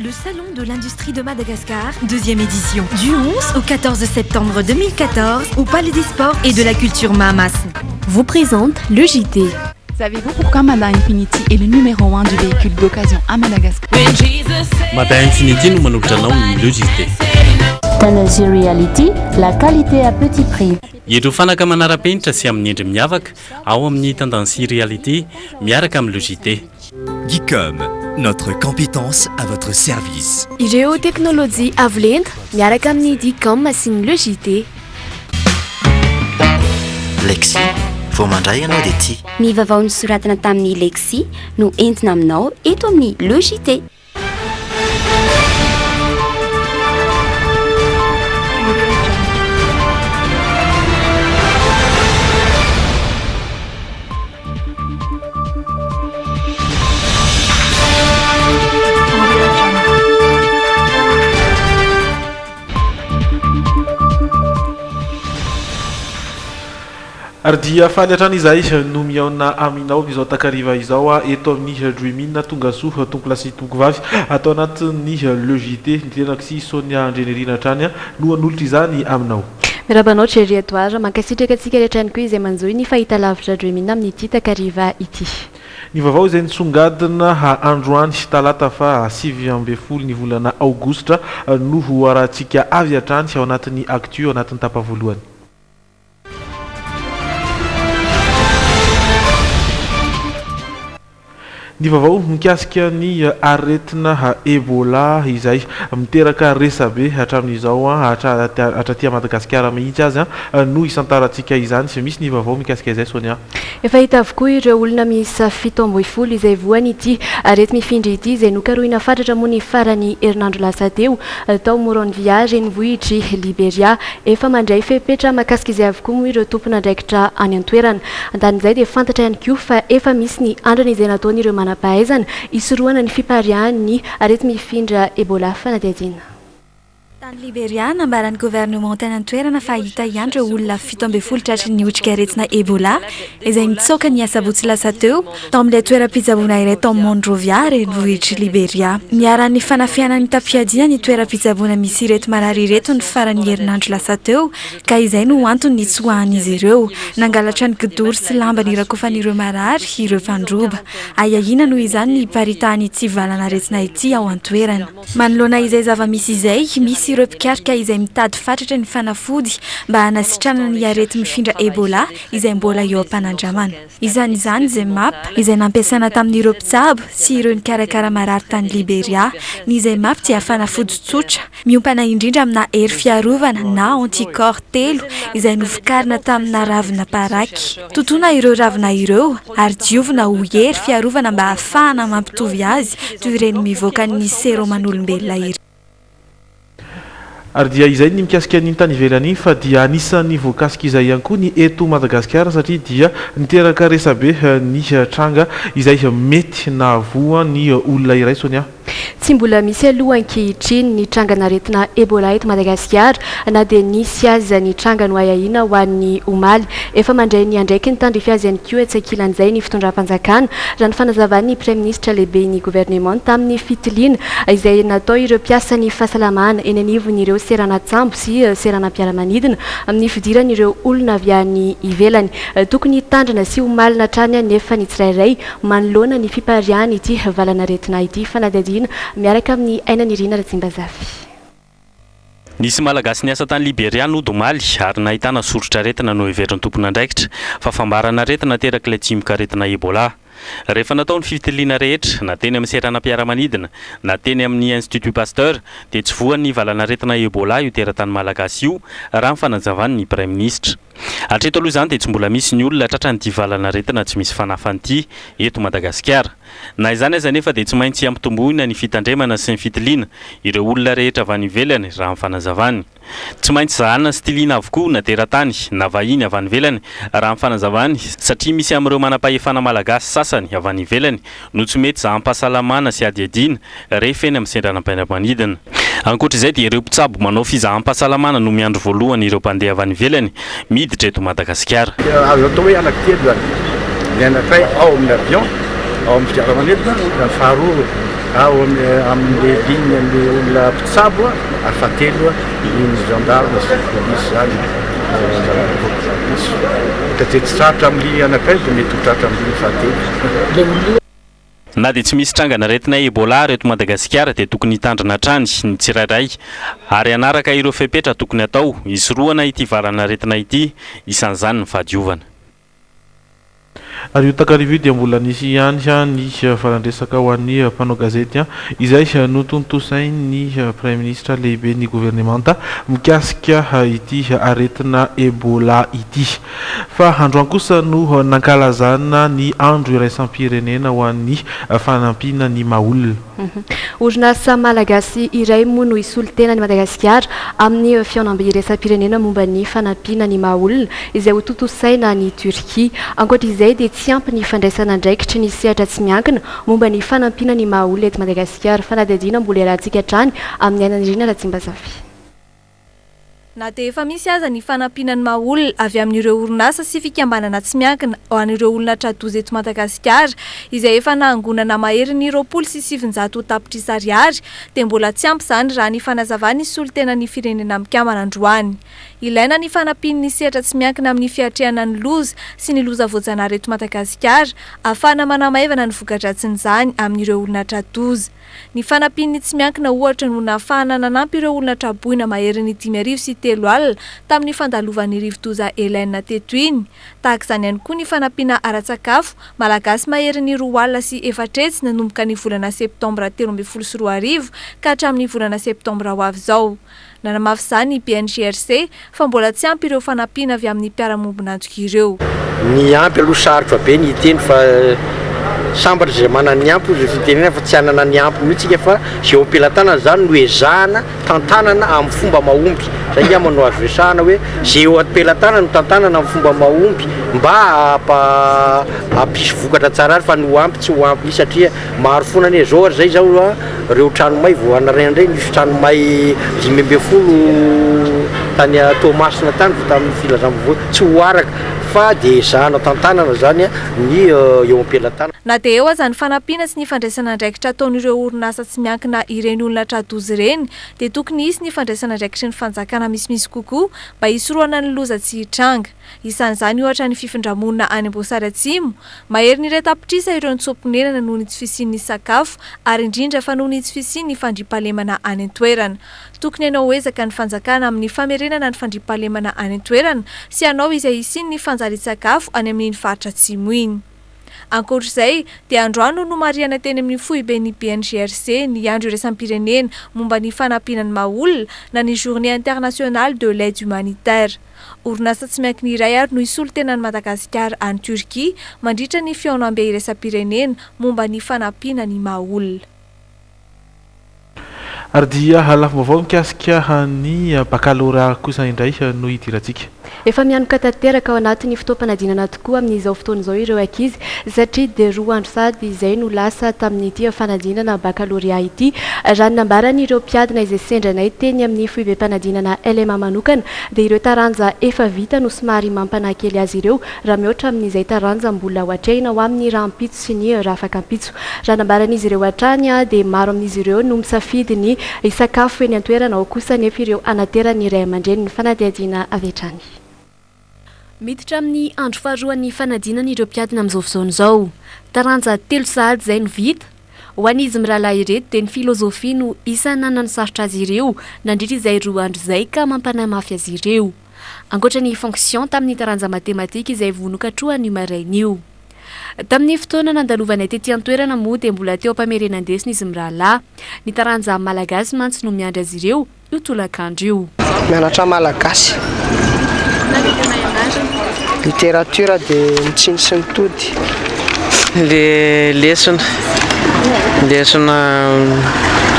Le Salon de l'Industrie de Madagascar, 2e édition, du 11 au 14 septembre 2014, au Palais des Sports et de la Culture Mahamas. Vous présente le JT. Savez-vous pourquoi Mada Infinity est le numéro 1 du véhicule d'occasion à Madagascar? Mada Infinity nous manokranao le JT. Tanology Reality, la qualité à petit prix. Ireo fanaka manara-penitra sy amin'ny endry miavaka ao amin'ny Tendancy Reality miaraka amin'ny le JT. Geekom, notre compétence à votre service. Ireo technologie avo lenta miaraka amin'ny Geekom sy ny le JT. Lexi, vao mandray ianao dia tia. Ny vaovao nosoratana tamin'ny Lexi no entina aminao eto amin'ny le JT. Ardia faly hatrany izay no miaona aminao izao takariva izao eto amin'ny Dreamin tonga soa tompolasy tongovavy atao anatin'ny le JT nitenako sy Sonia Andrenerina hatrany no anolotra izany aminao. Mirabanao Jerry Edouard mankasitraka antsika rehetrany koa izay manjoy ny fahita lavitra Dreamin amin'ity takariva ity. Ny vaovao izay nitsongadina androany talata fa 7 ny volana aogositra no arahantsika avy hatrany ao anatin'ny actu ao anatin'ny tapa voalohany. Ny vaovao mikasika ny aretina Ebola izay miteraka resabe hatramin'izao hatraty Madagasikara mihitsy azy no isantarantsika izany sy misy ny vaovao mikasika izay Sonia. Efa hita avokoa ireo olona miisa 7 izay voany ity arety mifindra ity izay nokarohina fatratra moa ny farany herinandro lasa teo tao moron'ny viage ny vohitry Liberia efa mandray fepetra makasika izay avokoa moa ireo tompona andraikitra any an-toerana antan'izay dia fantatra ihany koa fa efa misy ny andrana izay nataon'ireo pahaizana isoroana ny fiparian'ny arety mifindra Ebola fanadihadiana. Tany Liberia nambaran'ny gouvernement tany an-toerana fa hita ihany ireo olona 17 tratry ny otrika aretina Ebola izay nitsoaka ny asabotsy lasa teo tao amin'ilay toeram-pitsaboana iray tao Monrovia renivohitry Liberia. Miaran'ny fanafianany tapiadina ny toeram-pitsaboana misy ireto marary ireto ny faran'ny herinandro lasa teo ka izay no antony nitsoahan'izy ireo nangalatra ny kidory sy lamba nirakofan'ireo marary ireo fandroba ayahina no izany ny paritany ity valana aretina ity ao an-toerana. Manoloana izay zava-misy izay misy ireo mpikarika izay mitady fatratra ny fanafody mba hanasitrana ny arety mifindra Ebola izay mbola eo am-panandramana. Izany izay MAP izay nampiasana tamin'ireo mpitsabo sy ireo nikarakara marary tany Liberia. Ny izay MAP dia fanafody tsotra miompana indrindra amina hery fiarovana na anticorps 3 izay novokarina tamina ravina paraky. Totona ireo ravina ireo ary diovina ho hery fiarovana mba ahafahana mampitovy azy toy ireny mivoaka ny seroman'olombelona iray. Ary dia izay ny mikasika ny tany ivelany fa dia anisan'ny voakasika izay ihany koa ny eto Madagasikara satria dia niteraka resabe ny tranga izay mety nahavoa ny olona iray Sonia. Tsy mbola misy aloha ankehitriny ny trangana aretina Ebola eto Madagasikara na dia nisy aza ny trangano ayahina ho an'ny omaly efa mandray ny andraiky ny tandrify azy ihany koa atsakilan'izay ny fitondram-panjakana raha ny fanazavan'ny Premier Ministre lehibe ny gouvernement tamin'ny fitiliana izay natao ireo mpiasa ny fahasalamana eny anivon'ireo seranatsambo sy seranam-piaramanidina amin'ny fidiran'ireo olona avy any ivelany. Tokony hitandrana sy omalina hatrany nefa ny tsirairay manoloana ny fipariany ity valana aretina ity fanadihadiana miaraka amin'ny Ainany Irina Ratsimbazafy. Nisy malagasy niasa tany Liberia no domaly ary nahitana soritra aretina no heveriny tompona andraikitra fa fambarana aretina teraka ilay tsimoka aretina Ebola. Rehefa natao ny fitiliana rehetra na teny amin'ny seranam-piaramanidina na teny amin'ny Institut Pasteur dia tsy voan'ny valana aretina Ebola io teratany malagasy io raha fanazavany ny Premier Ministre. Hatreto aloha izany dia tsy mbola misy ny olona tratrany ity valana aretina tsy misy fanafan'ity eto Madagasikara. Na izany aza nefa dia tsy maintsy ampitomboina ny fitandremana sy ny fitiliana ireo olona rehetra avy any ivelany raha amin'ny fanazavany. Tsy maintsy zahana sy tiliana avokoa na teratany na vahiny avy any ivelany raha amin'ny fanazavany satria misy amin'ireo manam-pahefana malagasy sasany avy any ivelany no tsy mety zaham-pahasalamana sy adiadiana rehefa eny amin'ny seranam-piaramanidina. Ankoatr'izay dia ireo mpitsabo manao fizahan-pahasalamana no miandro voalohany ireo mpandeha avy any ivelany miditra eto Madagasikara. Atao hoe anankitelo zany. Ny anankiray ao amin'ny avion, ao amin'ny fiaramanidina, ny faharoa ao amin'le ligne le olona mpitsabo afatelo ligne gendarme sy polisy zany tatety tratra amin'ny anakay dia mety ho tratra amin'ny fahatelo. Na dia tsy misy trangana retina Ebola reto Madagasikara dia tokony hitandrina hatrany ny tsirairay ary anaraka ireo fepetra tokony atao hisoroana ity varana retina ity isan'izany ny fahadiovana. Ary io takarivo dia mbola nisy ihany ny farandresaka ho an'ny mpanao gazety izay notontosainy Premier Ministre lehibe ny gouvernementa mikasika ity aretina Ebola ity. Fa androany kosa no nankalazana ny andro iraisam-pirenena ho an'ny fanampiana ny maolona. Orinasa malagasy iray moa no isolo tena ny Madagasikara amin'ny fihaonam-be iraisam-pirenena momba ny fanampiana ny maolona izay ho tontosaina ny Turquie. Ankoatra izay dia tsy ampy ny fandraisana andraikitry ny sehatra tsy miankina momba ny fanampiana ny maolona eto Madagasikara fa nadadina mbola iarahantsika hatrany amin'ny ainan'irina Ratsimbazafy. Na dia efa misy aza ny fanampiana ny maolona avy amin'ireo orinasa sy fikambanana tsy miankina ho an'ireo olona tradozy eto Madagasikara izay efa nahangonana mahery ny 27 tapitrisa ariary dia mbola tsy ampy izany raha ny fanazavana isolo tena ny firenena mikambana androany. Ilaina ny fanampiany ny sehatra tsy miankina amin'ny fiatrehana ny loza sy ny loza voajanahary eto Madagasikara ahafahana manamaivana ny voka-dratsin'izany amin'ireo olona tradozy. Ny fanampiany tsy miankina ohatra no nahafahana nanampy ireo olona traboina mahery ny 5 sy 3 alina tamin'ny fandalovan'ny rivotoza Hélène teto iny. Tahaka izany ihany koa ny fanampiana ara-tsakafo malagasy mahery ny 2 alina sy 4 nanomboka ny volana septambra 2023 ka hatramin'ny volana septambra ho avy izao. Nanamafy izany BNGRC fa mbola tsy ampy ireo fanampiana avy amin'ny mpiara-mombonantsika ireo. Ny ampy aloha sarotra be ny hiteny fa sambatra izay manana ny ampy izay fitenena fa tsy hanana ny ampy mihitsika fa izay eo am-pelantanana zany no ezahana tantanana amin'ny fomba mahomby. Zay nga manao azo resahana hoe izay eo am-pelantanana no tantanana amin'ny fomba mahomby mba hampisy vokatra tsara ary fa no ampy tsy ho ampy satria maro fonany zao ary zay zao reo tranomay voanaraina indray nisy tranomay 5 tany Tomasina tany vao tamin'ny filazam-bovoa tsy ho araka fa dia ezahana tantanana zany ny eo am-pelantanana. Na dia eo aza ny fanampiana sy ny fandraisana andraikitra ataon'ireo orinasa tsy miankina ireny olona tradozy ireny dia tokony hisy ny fandraisana andraikitry ny fanjakana misimisy kokoa mba hisoroana ny loza tsy hitranga. Isan'izany ohatra ny fifindramonina any Amboasary Atsimo mahery ny iray tapitrisa ireo nitsopinenana noho ny tsy fisian'ny sakafo ary indrindra fa noho ny tsy fisian'ny fandriampahalemana any an-toerana. Tokony hanao ezaka ny fanjakana amin'ny famerenana ny fandriampahalemana any an-toerana sy hanao izay hisian'ny fanjarian-tsakafo any amin'iny faritra Atsimo iny. Ankoatr'izay dia androany no mariana teny amin'ny foibe ny BNGRC ny andro iraisam-pirenena momba ny fanampiana ny maolona na ny Journée internationale de l'aide humanitaire. Orinasa tsy miankina iray ary no isolo tena ny Madagasikara any Turquie mandritra ny fihaonam-be iraisam-pirenena momba ny fanampiana ny maolona. Ary dia lafim-baovao mikasika ny baccalauréat kosa indray no hidirantsika. Efa mianoka tanteraka ao anatin'ny fotoam-panadinana tokoa amin'izao fotoan'izao ireo ankizy satria dia 2 andro sady izay no lasa tamin'ity fanadinana baccalauréat ity. Raha ny nambaran'ireo mpiadina izay sendranay teny amin'ny foibe-panadinana LMA manokana dia ireo taranja efa vita no somary mampanakely azy ireo raha mihoatra amin'izay taranja mbola ho hatrehina ho amin'ny rahampitso sy ny rafakampitso. Raha nambaran'izy ireo hatrany dia maro amin'izy ireo no misafidy ny isakafo eny an-toerana ao kosa nefa ireo anaterany iray aman-dreny ny fanadihadiana avy hatrany. Miditra amin'ny andro faharoan'ny fanadinana ireo mpiadina amin'izao fotoana izao. Taranja 3 sahady izay no vita. Ho an'izy mirahalahy ireto dia ny filozofia no isanana ny sarotra azy ireo nandritra izay 2 andro izay ka mampanamafy azy ireo. Ankoatra ny fonction tamin'ny taranja matematika izay vonokatroany marainio. Tamin'ny fotoana nandalovanay tetỳ an-toerana moa dia mbola teo ampamerenandesina izy mirahalahy. Ny taranja malagasy mantsy no miandry azy ireo io tolakandro io. Mianatra malagasy. Littérature dia mitsiny sy ny tody. Le lesona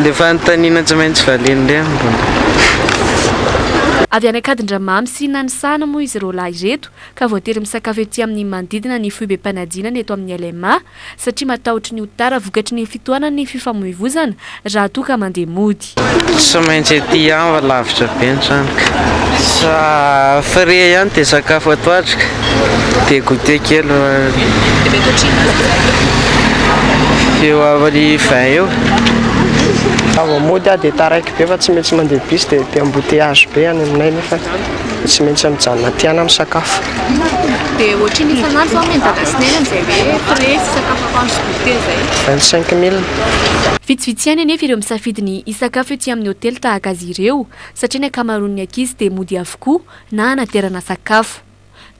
le fanontaniana tsy maintsy valeny indray. Avy any Akadindramamy sy Nanisana moa izy ireo lahy ireto ka voatery misakafo ety amin'ny manodidina ny foibe-panadinana eto amin'ny LMA satria matahotra ny hotara vokatry ny fitohanany fifamoivoizana raha toa ka mandeha mody. Tsy maintsy ety ihany lavitra be ny tranoko. Sa frais ihany dia sakafo atoatrika dia goûter kely. eo amin'ny 20 eo. Mody dia taraiky be fa tsy maintsy mandeha bus dia embouteillage be any aminay nefa tsy maintsy mijanona tiana amin'ny sakafo. Dia ohatrany isan'andro zao Madagasikara amin'izay hoe frais sakafo atoandro goûter zay 25 000. Vitsivitsy ihany anefa ireo misafidy ny isakafo ety amin'ny hôtely tahaka azy ireo satria ny ankamaroan'ny ankizy dia mody avokoa na anaterana sakafo.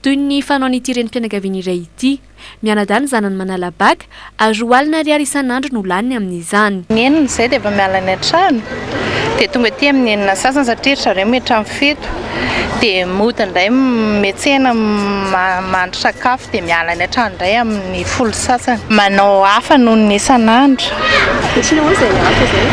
Toy ny fanaon'ity renim-pianakaviana iray ity, mianadahy ny zanany manala bac ary 4 alina ariary isan'andro no laniny amin'izany. Ny enina izay dia efa miala ny an-trano dia tonga aty amin'ny enina sasany satria zareo mihatrany fito dia mody indray miantsena mandry sakafo dia miala ny an-trano indray amin'ny 10 sasany. Manao hafa noho ny isan'andro. Ohatrany hoe izay hafa izay?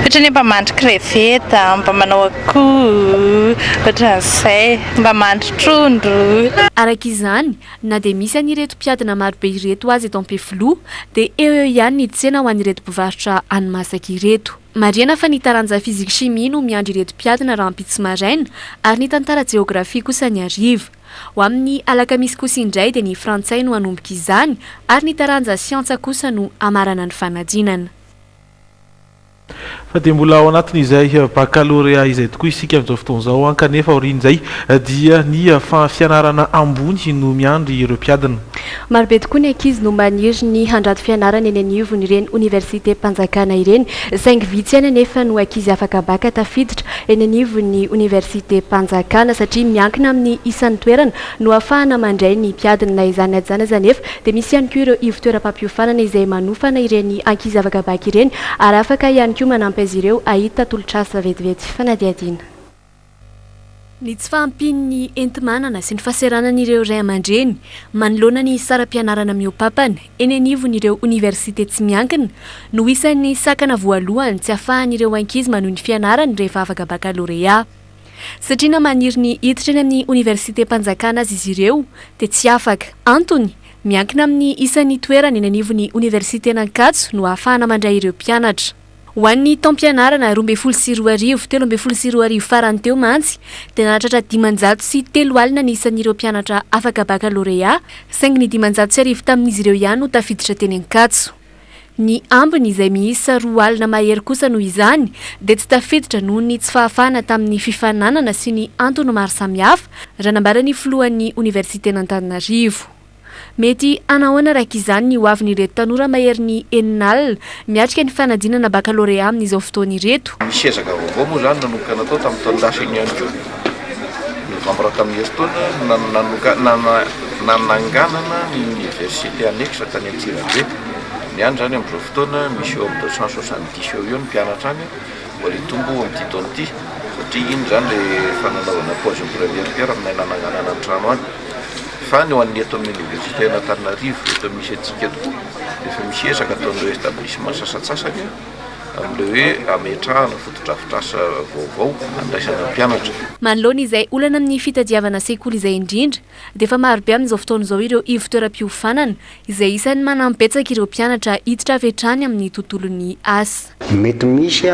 Ohatrany mba mandry crevette, mba manao akoho, ohatran'izay, mba mandry trondro. Araka izany, na dia misy an'ireto mpiadina marobe ireto azy eto Ampefiloha dia eo ihany ny tsena ho an'ireto mpivarotra hani-masaka ireto. Marihana fa ny taranja fizika chimie no miandry ireto mpiadina raha ampitsy maraina ary ny tantara jeografia kosa ny hariva. Ho amin'ny alakamisy kosa indray dia ny frantsay no hanomboka izany ary ny taranja siansa kosa no amarana ny fanadinana. Fa dia mbola ao anatin'izay baccalauréat izay tokoa isika amin'izao fotoana izao kanefa aorian'izay dia ny fianarana ambony no miandry ireo mpiadina. Marobe tokoa ny ankizy no maniry ny handrato fianarana eny anivon'ireny université mpanjakana ireny. Saingy vitsy ihany anefa no ankizy afaka baka tafiditra eny anivon'ny université mpanjakana satria miankina amin'ny isan'ny toerana no ahafahana mandray ny mpiadina na izany ajana izany efa dia misy ihany koa ireo ivo-toeram-pampiofanana izay manofana ireny ankizy afaka baka ireny ary afaka ihany koa manampy azy ireo ahita tolotrasa vetivety fanadiadiana. Ny tsy fahampian'ny enti-manana sy ny fahaseranan'ireo ray aman-dreny manoloana ny saram-pianarana mihoapapana eny anivon'ireo université tsy miankina no isan'ny sakana voalohany tsy ahafahan'ireo ankizy manohy ny fianarany rehefa afaka baccalauréat. Satria na maniry ny hiditra eny amin'ny université mpanjakana azy izy ireo dia tsy afaka. Antony miankina amin'ny isan'ny toerana eny anivon'ny université n'Ankatso no ahafahana mandray ireo mpianatra. Ho an'ny taom-pianarana 12 sy 13 farany teo mantsy dia nahatratra 500 sy 3 alina ny isan'ireo mpianatra afaka baccalauréat saingy ny 500 sy arivo tamin'izy ireo ihany no tafiditra teny Ankatso. Ny ambiny izay miisa 2 alina mahery kosa noho izany dia tsy tafiditra noho ny tsy fahafahana tamin'ny fifananana sy ny antony maro samihafa raha nambarany filohan'ny université n'Antananarivo. Mety anahoana raka izany ny hoavin'ireto tanora mahery ny 9 alina miatrika ny fanadinana baccalauréat amin'izao fotoana ireto. Misy ezaka vaovao moa izany nanomboka natao tamin'ny taon-dasa iny ihany koa. Novambra tamin'ny estoana nananganana ny université annexe tany Antsirabe. Ny andro zany amin'izao fotoana misy eo amin'ny 270 eo ny mpianatra any mbola hitombo amin'ity taona ity satria iny zany ilay fananaovana pause première pierre aminay nananganana ny trano any. Fa ny ho an'ny eto amin'ny université n'Antananarivo eto misy antsika tokoa efa misy ezaka ataon'ireo établissement sasatsasany amin'ilay hoe ametrahana fotodrafitrasa vaovao andraisana mpianatra. Manoloana izay olana amin'ny fitadiavana sekoly izay indrindra dia efa marobe amin'izao fotoana izao ireo ivo-toeram-piofanana izay isan'ny manampetsaka ireo mpianatra hiditra avy hatrany amin'ny tontolon'ny asa. Mety misy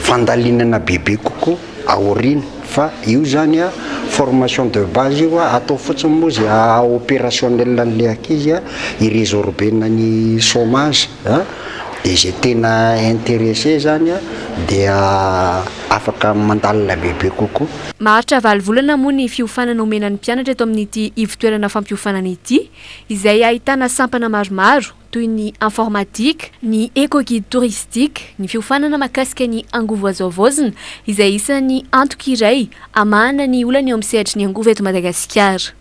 fandalinana bebe kokoa aoriana fa io zany formation de base io atao fotsiny moa zay opérationnel an'ilay ankizy irésorber ny chômage dia izay tena intéressé zany dia afaka mandalina bebe kokoa. Maharitra 9 volana moa ny fiofanana omenan'ny mpianatra eto amin'ity ivo-toerana fampiofanana ity izay ahitana sampana maromaro toy ny informatique, ny éco-guide touristique, ny fiofanana mahakasika ny angovo azovaozina izay isan'ny antoka iray amahana ny olana eo amin'ny sehatra ny angovo eto Madagasikara.